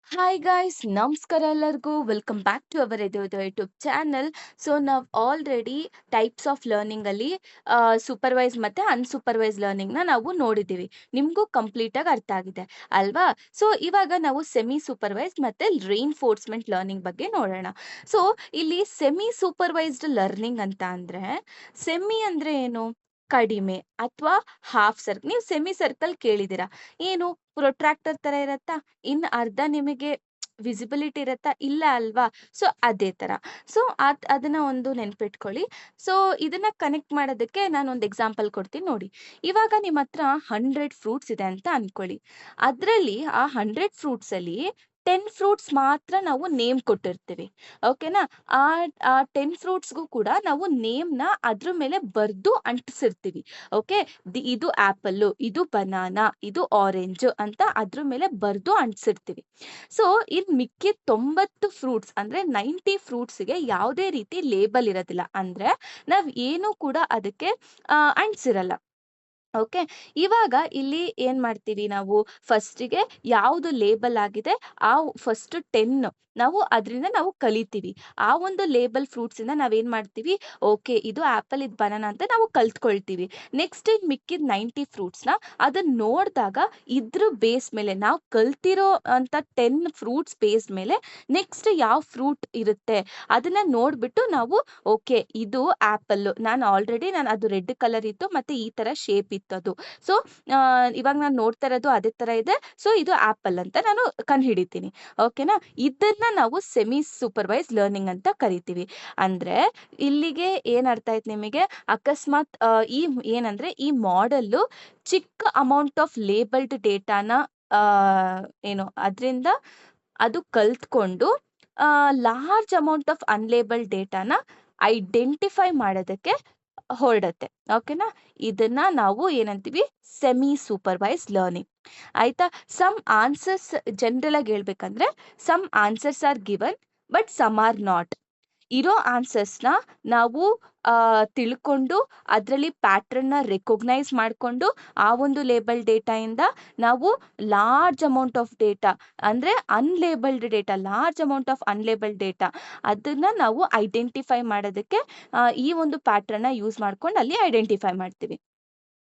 Hi guys, ನಮಸ್ಕಾರ ಎಲ್ಲರಿಗೂ. Welcome back to our YouTube channel. So ನಾವು ಆಲ್ರೆಡಿ ಟೈಪ್ಸ್ ಆಫ್ ಲರ್ನಿಂಗಲ್ಲಿ ಸೂಪರ್ವೈಸ್ ಮತ್ತು ಅನ್ಸೂಪರ್ವೈಸ್ ಲರ್ನಿಂಗ್ನ ನಾವು ನೋಡಿದ್ದೀವಿ. ನಿಮಗೂ ಕಂಪ್ಲೀಟಾಗಿ ಅರ್ಥ ಆಗಿದೆ ಅಲ್ವಾ? ಸೊ ಇವಾಗ ನಾವು ಸೆಮಿ ಸೂಪರ್ವೈಸ್ ಮತ್ತು ರೇನ್ಫೋರ್ಸ್ಮೆಂಟ್ ಲರ್ನಿಂಗ್ ಬಗ್ಗೆ ನೋಡೋಣ. ಸೊ ಇಲ್ಲಿ ಸೆಮಿ ಸೂಪರ್ವೈಸ್ಡ್ ಲರ್ನಿಂಗ್ ಅಂತ ಅಂದರೆ, ಸೆಮಿ ಅಂದರೆ ಏನು? ಕಡಿಮೆ ಅಥವಾ ಹಾಫ್ ಸರ್ಕಲ್. ನೀವು ಸೆಮಿ ಸರ್ಕಲ್ ಕೇಳಿದ್ದೀರಾ? ಏನು ಪ್ರೊಟ್ರಾಕ್ಟರ್ ಥರ ಇರತ್ತಾ? ಇನ್ನು ಅರ್ಧ ನಿಮಗೆ ವಿಸಿಬಿಲಿಟಿ ಇರತ್ತಾ? ಇಲ್ಲ ಅಲ್ವಾ? ಸೊ ಅದೇ ಥರ. ಸೊ ಅದನ್ನ ಒಂದು ನೆನ್ಪಿಟ್ಕೊಳ್ಳಿ. ಸೊ ಇದನ್ನ ಕನೆಕ್ಟ್ ಮಾಡೋದಕ್ಕೆ ನಾನೊಂದು ಎಕ್ಸಾಂಪಲ್ ಕೊಡ್ತೀನಿ ನೋಡಿ. ಇವಾಗ ನಿಮ್ಮ ಹತ್ರ 100 ಫ್ರೂಟ್ಸ್ ಇದೆ ಅಂತ ಅನ್ಕೊಳ್ಳಿ. ಅದರಲ್ಲಿ ಆ 100 ಫ್ರೂಟ್ಸಲ್ಲಿ 10 ಫ್ರೂಟ್ಸ್ ಮಾತ್ರ ನಾವು ನೇಮ್ ಕೊಟ್ಟಿರ್ತೀವಿ. ಓಕೆನಾ? ಆ ಆ 10 ಫ್ರೂಟ್ಸ್‌ಗೂ ಕೂಡ ನಾವು ನೇಮ್‌ನ ಅದ್ರ ಮೇಲೆ ಬರ್ದು ಅಂಟಿಸಿರ್ತೀವಿ. ಓಕೆ? ಇದು ಆಪಲ್ಲು, ಇದು ಬನಾನಾ, ಇದು ಆರೆಂಜು ಅಂತ ಅದ್ರ ಮೇಲೆ ಬರ್ದು ಅಂಟಿಸಿರ್ತೀವಿ. ಸೊ ಇನ್ ಮಿಕ್ಕಿದ 90 ಫ್ರೂಟ್ಸ್ ಅಂದ್ರೆ 90 ಫ್ರೂಟ್ಸ್‌ಗೆ ಯಾವುದೇ ರೀತಿ ಲೇಬಲ್ ಇರೋದಿಲ್ಲ. ಅಂದ್ರೆ ನಾವ್ ಏನು ಕೂಡ ಅದಕ್ಕೆ ಅಂಟಿಸಿರಲ್ಲ. ಓಕೆ. ಇವಾಗ ಇಲ್ಲಿ ಏನ್ ಮಾಡ್ತೀವಿ ನಾವು? ಫಸ್ಟಿಗೆ ಯಾವುದು ಲೇಬಲ್ ಆಗಿದೆ ಆ ಫಸ್ಟ್ 10 ನಾವು ಅದರಿಂದ ನಾವು ಕಲಿತೀವಿ. ಆ ಒಂದು ಲೇಬಲ್ ಫ್ರೂಟ್ಸ್ ಇಂದ ನಾವೇನ್ ಮಾಡ್ತೀವಿ? ಓಕೆ, ಇದು ಆಪಲ್, ಇದು ಬನಾನಾ ಅಂತ ನಾವು ಕಲ್ತ್ಕೊಳ್ತೀವಿ. ನೆಕ್ಸ್ಟ್ ಇನ್ ಮಿಕ್ಕಿದ 90 ಫ್ರೂಟ್ಸ್‌ನ ಅದನ್ನ ನೋಡಿದಾಗ ಇದ್ರ ಬೇಸ್ ಮೇಲೆ ನಾವು ಕಲ್ತಿರೋ ಅಂತ 10 ಫ್ರೂಟ್ಸ್ ಬೇಸ್ ಮೇಲೆ ನೆಕ್ಸ್ಟ್ ಯಾವ ಫ್ರೂಟ್ ಇರುತ್ತೆ ಅದನ್ನ ನೋಡ್ಬಿಟ್ಟು ನಾವು ಓಕೆ, ಇದು ಆಪಲ್ಲು. ನಾನು ಅದು ರೆಡ್ ಕಲರ್ ಇತ್ತು ಮತ್ತೆ ಈ ತರ ಶೇಪ್ ಇತ್ತು ಅದು. ಸೊ ಇವಾಗ ನಾನು ನೋಡ್ತಾ ಇರೋದು ಅದೇ ತರ ಇದೆ. ಸೊ ಇದು ಆಪಲ್ ಅಂತ ನಾನು ಕಂಡುಹಿಡಿತೀನಿ. ಓಕೆನಾ? ಇದನ್ನ ನಾವು ಸೆಮಿ ಸೂಪರ್ವೈಸ್ ಲರ್ನಿಂಗ್ ಅಂತ ಕರಿತೀವಿ. ಅಂದ್ರೆ ಇಲ್ಲಿಗೆ ಏನ್ ಅರ್ಥ ಆಯ್ತು ನಿಮಗೆ? ಅಕಸ್ಮಾತ್ ಈ ಏನಂದ್ರೆ ಈ ಮಾಡೆಲ್ಲು ಚಿಕ್ಕ ಅಮೌಂಟ್ ಆಫ್ ಲೇಬಲ್ಡ್ ಡೇಟಾನ ಆ ಏನು ಅದರಿಂದ ಅದು ಕಲ್ತ್ಕೊಂಡು ಲಾರ್ಜ್ ಅಮೌಂಟ್ ಆಫ್ ಅನ್ಲೇಬಲ್ಡ್ ಡೇಟಾನ ಐಡೆಂಟಿಫೈ ಮಾಡೋದಕ್ಕೆ ಹೊರಡತ್ತೆ. ಓಕೆನಾ? ಇದನ್ನ ನಾವು ಏನಂತೀವಿ? Semi supervise learning. ಆಯ್ತಾ? ಸಮ್ ಆನ್ಸರ್ಸ್ ಜನರಲ್ ಆಗಿ ಹೇಳ್ಬೇಕಂದ್ರೆ, some answers are given but some are not. ಇರೋ ಆನ್ಸರ್ಸ್‌ನ ನಾವು ತಿಳ್ಕೊಂಡು ಅದರಲ್ಲಿ ಪ್ಯಾಟರ್ನ್‌ನ ರೆಕಾಗ್ನೈಸ್ ಮಾಡ್ಕೊಂಡು ಆ ಒಂದು ಲೇಬಲ್ ಡೇಟಾಯಿಂದ ನಾವು ಲಾರ್ಜ್ ಅಮೌಂಟ್ ಆಫ್ ಡೇಟಾ ಅಂದ್ರೆ large amount of unlabelled data ಅದನ್ನ ನಾವು ಐಡೆಂಟಿಫೈ ಮಾಡೋದಕ್ಕೆ ಈ ಒಂದು ಪ್ಯಾಟರ್ನ್‌ನ ಯೂಸ್ ಮಾಡ್ಕೊಂಡು ಅಲ್ಲಿ ಐಡೆಂಟಿಫೈ ಮಾಡ್ತೀವಿ.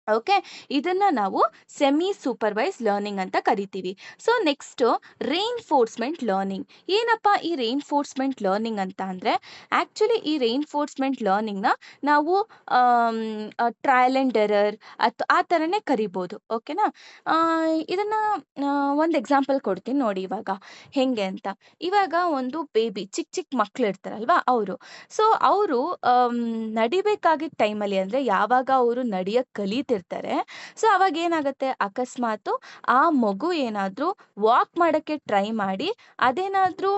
ಓಕೆ. ಇದನ್ನ ನಾವು ಸೆಮಿ ಸೂಪರ್ವೈಸ್ ಲರ್ನಿಂಗ್ ಅಂತ ಕರಿತೀವಿ. So next reinforcement learning. ಏನಪ್ಪಾ ಈ ರೇನ್ಫೋರ್ಸ್ಮೆಂಟ್ ಲರ್ನಿಂಗ್ ಅಂತ ಅಂದ್ರೆ, ಆಕ್ಚುಲಿ ಈ ರೇನ್ಫೋರ್ಸ್ಮೆಂಟ್ ಲರ್ನಿಂಗ್ನ ನಾವು ಟ್ರಯಲ್ ಅಂಡ್ ಎರರ್ ಆ ಥರನೇ ಕರಿಬೋದು. ಓಕೆನಾ? ಇದನ್ನ ಒಂದು ಎಕ್ಸಾಂಪಲ್ ಕೊಡ್ತೀನಿ ನೋಡಿ ಇವಾಗ ಹೆಂಗೆ ಅಂತ. ಇವಾಗ ಒಂದು ಬೇಬಿ ಚಿಕ್ಕ ಚಿಕ್ಕ ಮಕ್ಳು ಇರ್ತಾರಲ್ವಾ ಅವರು. ಸೊ ಅವರು ನಡಿಬೇಕಾಗಿದ್ದ ಟೈಮಲ್ಲಿ ಅಂದ್ರೆ ಯಾವಾಗ ಅವರು ನಡಿಯಕ್ ಕಲಿತಿರ್ತಾರೆ, ಸೊ ಅವಾಗ ಏನಾಗುತ್ತೆ? ಅಕಸ್ಮಾತು ಆ ಮಗು ಏನಾದ್ರೂ ವಾಕ್ ಮಾಡಕ್ಕೆ ಟ್ರೈ ಮಾಡಿ ಅದೇನಾದ್ರೂ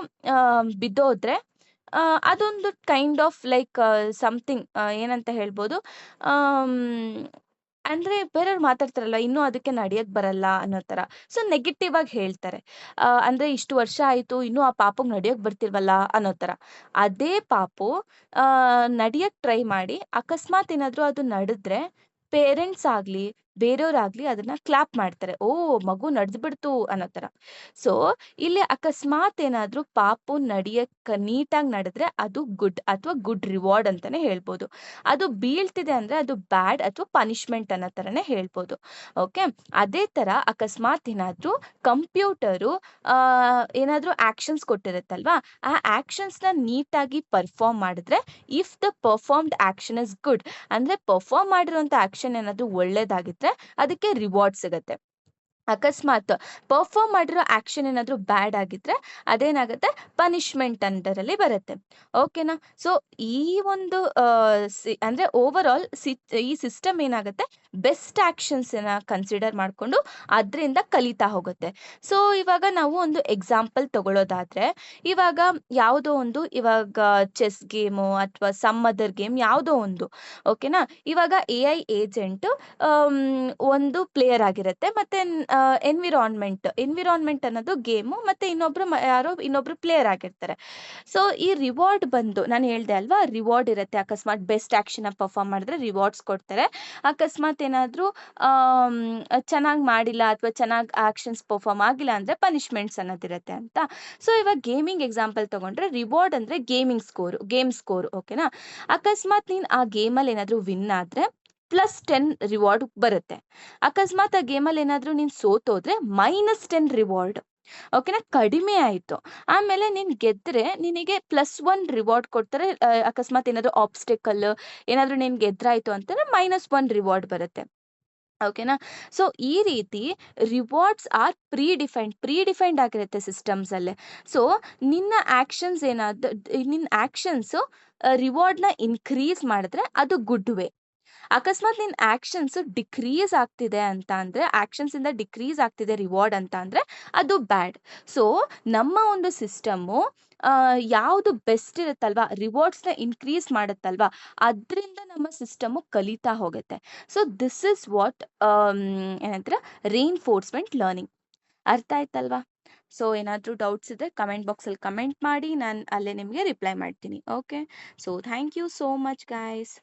ಬಿದ್ದೋದ್ರೆ ಅದೊಂದು ಕೈಂಡ್ ಆಫ್ ಲೈಕ್ ಸಮಥಿಂಗ್ ಏನಂತ ಹೇಳ್ಬೋದು? ಆಮ್, ಅಂದ್ರೆ ಬೇರೆಯವ್ರು ಮಾತಾಡ್ತಾರಲ್ಲ, ಇನ್ನೂ ಅದಕ್ಕೆ ನಡಿಯಕ್ ಬರಲ್ಲ ಅನ್ನೋ ತರ. ಸೊ ನೆಗೆಟಿವ್ ಆಗಿ ಹೇಳ್ತಾರೆ. ಅಂದ್ರೆ ಇಷ್ಟು ವರ್ಷ ಆಯ್ತು ಇನ್ನೂ ಆ ಪಾಪುಗ್ ನಡಿಯಕ್ ಬರ್ತಿಲ್ವಲ್ಲ ಅನ್ನೋ ತರ. ಅದೇ ಪಾಪು ನಡಿಯಕ್ ಟ್ರೈ ಮಾಡಿ ಅಕಸ್ಮಾತ್ ಏನಾದ್ರೂ ಅದು ನಡೆದ್ರೆ ಪೇರೆಂಟ್ಸ್ ಆಗ್ಲಿ ಬೇರೆಯವ್ರಾಗ್ಲಿ ಅದನ್ನ ಕ್ಲಾಪ್ ಮಾಡ್ತಾರೆ. ಓ, ಮಗು ನಡ್ದ್ಬಿಡ್ತು ಅನ್ನೋ ತರ. ಸೊ ಇಲ್ಲಿ ಅಕಸ್ಮಾತ್ ಏನಾದ್ರೂ ಪಾಪು ನಡಿಯಕ್ ನೀಟಾಗಿ ನಡೆದ್ರೆ ಅದು ಗುಡ್ ಅಥವಾ ಗುಡ್ ರಿವಾರ್ಡ್ ಅಂತಾನೆ ಹೇಳ್ಬೋದು. ಅದು ಬೀಳ್ತಿದೆ ಅಂದ್ರೆ ಅದು ಬ್ಯಾಡ್ ಅಥವಾ ಪನಿಷ್ಮೆಂಟ್ ಅನ್ನೋ ತರನೇ ಹೇಳ್ಬೋದು. ಓಕೆ. ಅದೇ ತರ ಅಕಸ್ಮಾತ್ ಏನಾದ್ರೂ ಕಂಪ್ಯೂಟರು ಏನಾದ್ರೂ ಆಕ್ಷನ್ಸ್ ಕೊಟ್ಟಿರುತ್ತಲ್ವಾ, ಆ ಆಕ್ಷನ್ಸ್ ನ ನೀಟಾಗಿ ಪರ್ಫಾರ್ಮ್ ಮಾಡಿದ್ರೆ, if the performed action is good ಅಂದ್ರೆ ಪರ್ಫಾರ್ಮ್ ಮಾಡಿರುವಂತ ಆಕ್ಷನ್ ಏನಾದ್ರೂ ಒಳ್ಳೇದಾಗಿದ್ರೆ ಅದಕ್ಕೆ ರಿವಾರ್ಡ್ ಸಿಗತ್ತೆ. ಅಕಸ್ಮಾತ್ ಪರ್ಫಾರ್ಮ್ ಮಾಡಿರೋ ಆಕ್ಷನ್ ಏನಾದ್ರೂ ಬ್ಯಾಡ್ ಆಗಿದ್ರೆ ಅದೇನಾಗುತ್ತೆ? ಪನಿಷ್ಮೆಂಟ್ ಅಂಡರಲ್ಲಿ ಬರುತ್ತೆ. ಓಕೆನಾ? ಸೊ ಈ ಒಂದು ಅಂದ್ರೆ ಓವರ್ ಆಲ್ ಈ ಸಿಸ್ಟಮ್ ಏನಾಗುತ್ತೆ? ಬೆಸ್ಟ್ ಆಕ್ಷನ್ಸ್ ಕನ್ಸಿಡರ್ ಮಾಡ್ಕೊಂಡು ಅದರಿಂದ ಕಲಿತಾ ಹೋಗುತ್ತೆ. ಸೊ ಇವಾಗ ನಾವು ಒಂದು ಎಕ್ಸಾಂಪಲ್ ತಗೊಳ್ಳೋದಾದ್ರೆ, ಇವಾಗ ಯಾವುದೋ ಒಂದು ಇವಾಗ ಚೆಸ್ ಗೇಮು ಅಥವಾ ಸಮ್ ಅದರ್ ಗೇಮ್ ಯಾವುದೋ ಒಂದು. ಓಕೆನಾ? ಇವಾಗ ಎ ಐ ಏಜೆಂಟ್ ಒಂದು ಪ್ಲೇಯರ್ ಆಗಿರುತ್ತೆ ಮತ್ತೆ ಎನ್ವಿರಾನ್ಮೆಂಟ್ ಅನ್ನೋದು ಗೇಮು, ಮತ್ತೆ ಯಾರೋ ಇನ್ನೊಬ್ರು ಪ್ಲೇಯರ್ ಆಗಿರ್ತಾರೆ. ಸೊ ಈ ರಿವಾರ್ಡ್ ಬಂದು ನಾನು ಹೇಳ್ದೆ ಅಲ್ವಾ, ರಿವಾರ್ಡ್ ಇರುತ್ತೆ. ಅಕಸ್ಮಾತ್ ಬೆಸ್ಟ್ ಆಕ್ಷನ್ ಪರ್ಫಾರ್ಮ್ ಮಾಡಿದ್ರೆ ರಿವಾರ್ಡ್ಸ್ ಕೊಡ್ತಾರೆ. ಅಕಸ್ಮಾತ್ ಏನಾದರೂ ಚೆನ್ನಾಗಿ ಮಾಡಿಲ್ಲ ಅಥವಾ ಚೆನ್ನಾಗಿ ಆಕ್ಷನ್ಸ್ ಪರ್ಫಾರ್ಮ್ ಆಗಿಲ್ಲ ಅಂದ್ರೆ ಪನಿಷ್ಮೆಂಟ್ಸ್ ಅನ್ನೋದಿರುತ್ತೆ ಅಂತ. ಸೊ ಇವಾಗ ಗೇಮಿಂಗ್ ಎಕ್ಸಾಂಪಲ್ ತಗೊಂಡ್ರೆ ರಿವಾರ್ಡ್ ಅಂದ್ರೆ ಗೇಮ್ ಸ್ಕೋರ್, ಓಕೆನಾ. ಅಕಸ್ಮಾತ್ ನೀನ್ ಆ ಗೇಮಲ್ಲಿ ಏನಾದರೂ ವಿನ್ ಆದ್ರೆ +10 ರಿವಾರ್ಡ್ ಬರುತ್ತೆ. ಅಕಸ್ಮಾತ್ ಆ ಗೇಮಲ್ಲಿ ಏನಾದರೂ ನೀನು ಸೋತೋದ್ರೆ -10 ರಿವಾರ್ಡ್, ಓಕೆನಾ, ಕಡಿಮೆ ಆಯಿತು. ಆಮೇಲೆ ನೀನು ಗೆದ್ದರೆ ನಿನಗೆ +1 ರಿವಾರ್ಡ್ ಕೊಡ್ತಾರೆ. ಅಕಸ್ಮಾತ್ ಏನಾದರೂ ಆಬ್ಸ್ಟೆಕಲ್ ಏನಾದರೂ ನೀನು ಗೆದ್ರಾಯ್ತು ಅಂತಂದ್ರೆ -1 ರಿವಾರ್ಡ್ ಬರುತ್ತೆ, ಓಕೆನಾ. ಸೊ ಈ ರೀತಿ ರಿವಾರ್ಡ್ಸ್ ಆರ್ ಪ್ರೀ ಡಿಫೈನ್ಡ್ ಆಗಿರುತ್ತೆ ಸಿಸ್ಟಮ್ಸಲ್ಲೇ. ಸೊ ನಿನ್ನ ಆ್ಯಕ್ಷನ್ಸು ರಿವಾರ್ಡ್ನ ಇನ್ಕ್ರೀಸ್ ಮಾಡಿದ್ರೆ ಅದು ಗುಡ್ ವೇ. ಅಕಸ್ಮಾತ್ ನಿನ್ನ ಆಕ್ಷನ್ಸ್ ಡಿಕ್ರೀಸ್ ಆಗ್ತಿದೆ ಅಂತ ಅಂದರೆ, ಆಕ್ಷನ್ಸಿಂದ ಡಿಕ್ರೀಸ್ ಆಗ್ತಿದೆ ರಿವಾರ್ಡ್ ಅಂತ ಅಂದರೆ ಅದು ಬ್ಯಾಡ್. ಸೊ ನಮ್ಮ ಒಂದು ಸಿಸ್ಟಮ್ಮು ಯಾವುದು ಬೆಸ್ಟ್ ಇರುತ್ತಲ್ವಾ, ರಿವಾರ್ಡ್ಸ್ನ ಇನ್ಕ್ರೀಸ್ ಮಾಡುತ್ತಲ್ವಾ, ಅದರಿಂದ ನಮ್ಮ ಸಿಸ್ಟಮು ಕಲಿತಾ ಹೋಗುತ್ತೆ. ಸೊ ದಿಸ್ ಇಸ್ ವಾಟ್ ಏನಂತಾರೆ, ರೀಇನ್ಫೋರ್ಸ್ಮೆಂಟ್ ಲರ್ನಿಂಗ್. ಅರ್ಥ ಆಯ್ತಲ್ವಾ? ಸೊ ಏನಾದರೂ ಡೌಟ್ಸ್ ಇದ್ದರೆ ಕಮೆಂಟ್ ಬಾಕ್ಸಲ್ಲಿ ಕಮೆಂಟ್ ಮಾಡಿ, ನಾನು ಅಲ್ಲೇ ನಿಮಗೆ ರಿಪ್ಲೈ ಮಾಡ್ತೀನಿ. Okay, so thank you so much guys.